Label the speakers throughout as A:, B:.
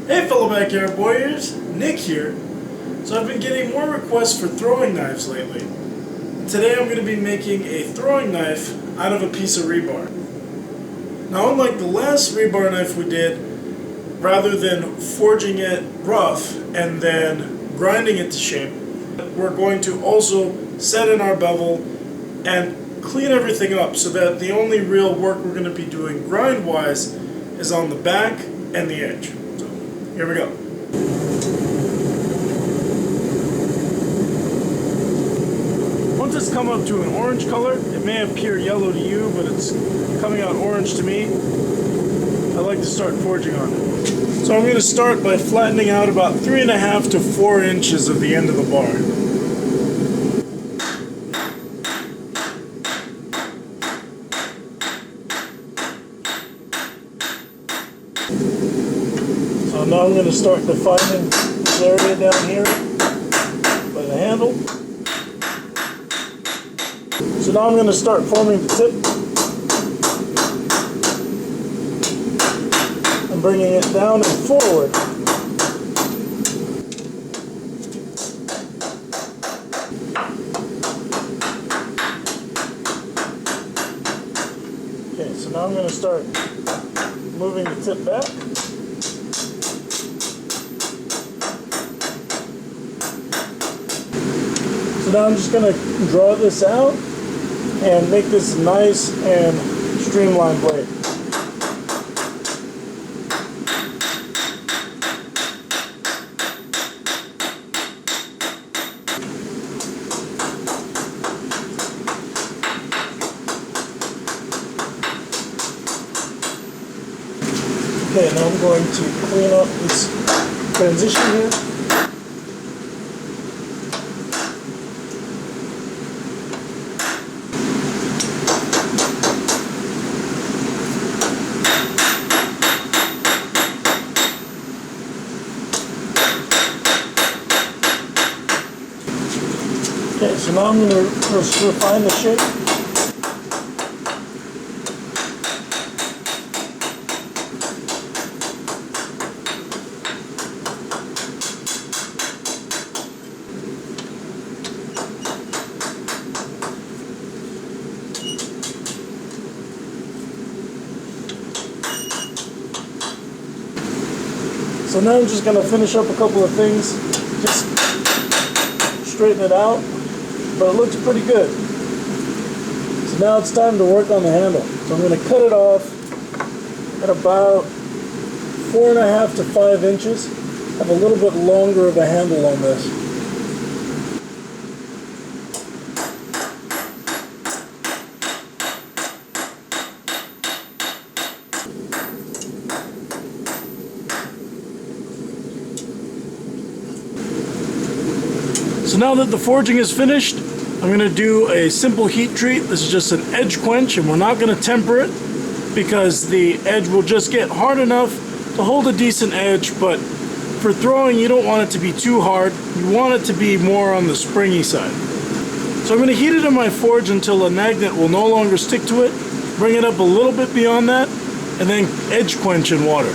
A: Hey fellow backyard warriors, Nick here. So I've been getting more requests for throwing knives lately. Today I'm going to be making a throwing knife out of a piece of rebar. Now unlike the last rebar knife we did, rather than forging it rough and then grinding it to shape, we're going to also set in our bevel and clean everything up so that the only real work we're going to be doing grind-wise is on the back and the edge. So here we go. Once it's come up to an orange color, it may appear yellow to you, but it's coming out orange to me. I like to start forging on it. So I'm going to start by flattening out about 3.5 to 4 inches of the end of the bar. So now I'm going to start defining this area down here by the handle. So now I'm going to start forming the tip and bringing it down and forward. Okay, so now I'm going to start moving the tip back. So now I'm just going to draw this out and make this nice and streamlined blade. Okay, now I'm going to clean up this transition here. Okay, so now I'm going to refine the shape. So now I'm just going to finish up a couple of things, just straighten it out, but it looks pretty good. So now it's time to work on the handle. So I'm going to cut it off at about 4.5 to 5 inches. Have a little bit longer of a handle on this. So now that the forging is finished, I'm going to do a simple heat treat. This is just an edge quench, and we're not going to temper it because the edge will just get hard enough to hold a decent edge, but for throwing you don't want it to be too hard. You want it to be more on the springy side. So I'm going to heat it in my forge until the magnet will no longer stick to it, bring it up a little bit beyond that, and then edge quench in water.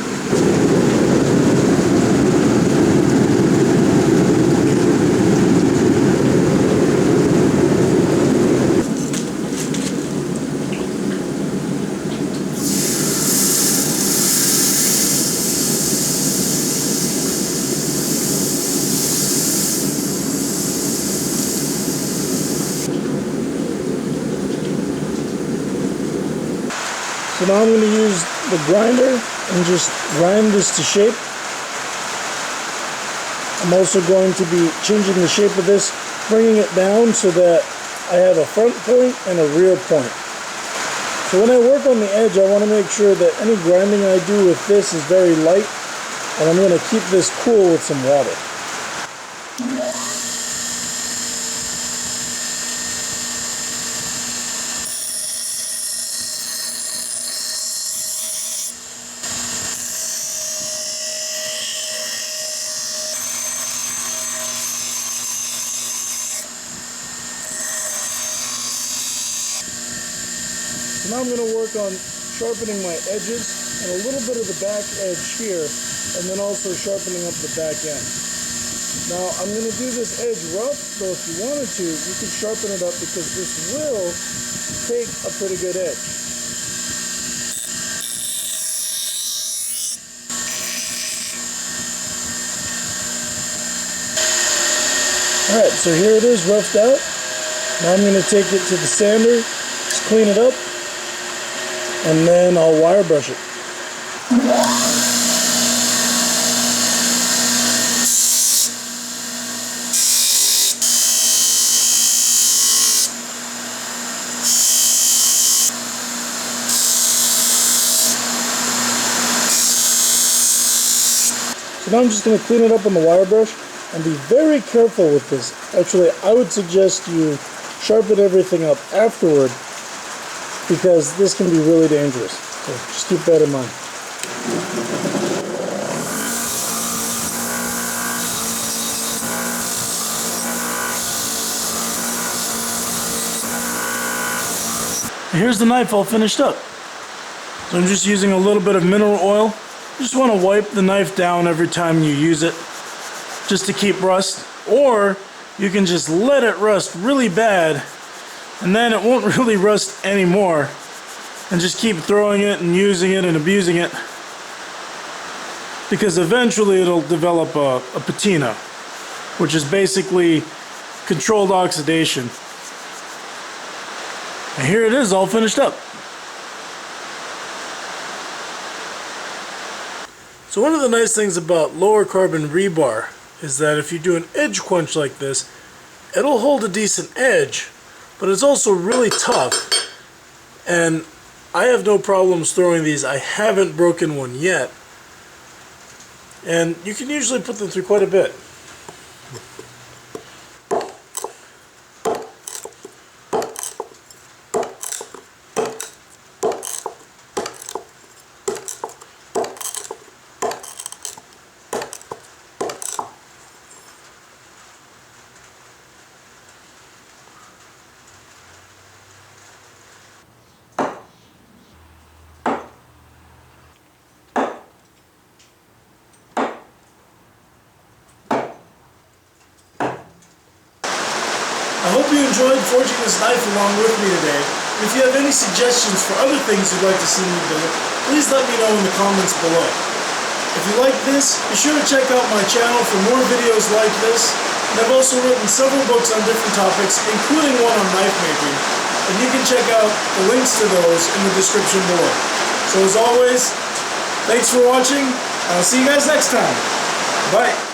A: So now I'm going to use the grinder and just grind this to shape. I'm also going to be changing the shape of this, bringing it down so that I have a front point and a rear point. So when I work on the edge, I want to make sure that any grinding I do with this is very light, and I'm going to keep this cool with some water. So now I'm going to work on sharpening my edges and a little bit of the back edge here and then also sharpening up the back end. Now I'm going to do this edge rough, so if you wanted to, you can sharpen it up because this will take a pretty good edge. Alright, so here it is roughed out. Now I'm going to take it to the sander, just clean it up, and then I'll wire brush it. So now I'm just going to clean it up on the wire brush and be very careful with this. Actually, I would suggest you sharpen everything up afterward because this can be really dangerous. So just keep that in mind. Here's the knife all finished up. So I'm just using a little bit of mineral oil. You just want to wipe the knife down every time you use it, just to keep rust, or you can just let it rust really bad and then it won't really rust anymore, and just keep throwing it and using it and abusing it, because eventually it'll develop a patina, which is basically controlled oxidation. And here it is all finished up. So one of the nice things about lower carbon rebar is that if you do an edge quench like this, it'll hold a decent edge, but it's also really tough. And I have no problems throwing these. I haven't broken one yet. And you can usually put them through quite a bit. I hope you enjoyed forging this knife along with me today. If you have any suggestions for other things you'd like to see me build, please let me know in the comments below. If you like this, be sure to check out my channel for more videos like this. And I've also written several books on different topics, including one on knife making. And you can check out the links to those in the description below. So as always, thanks for watching, and I'll see you guys next time. Bye.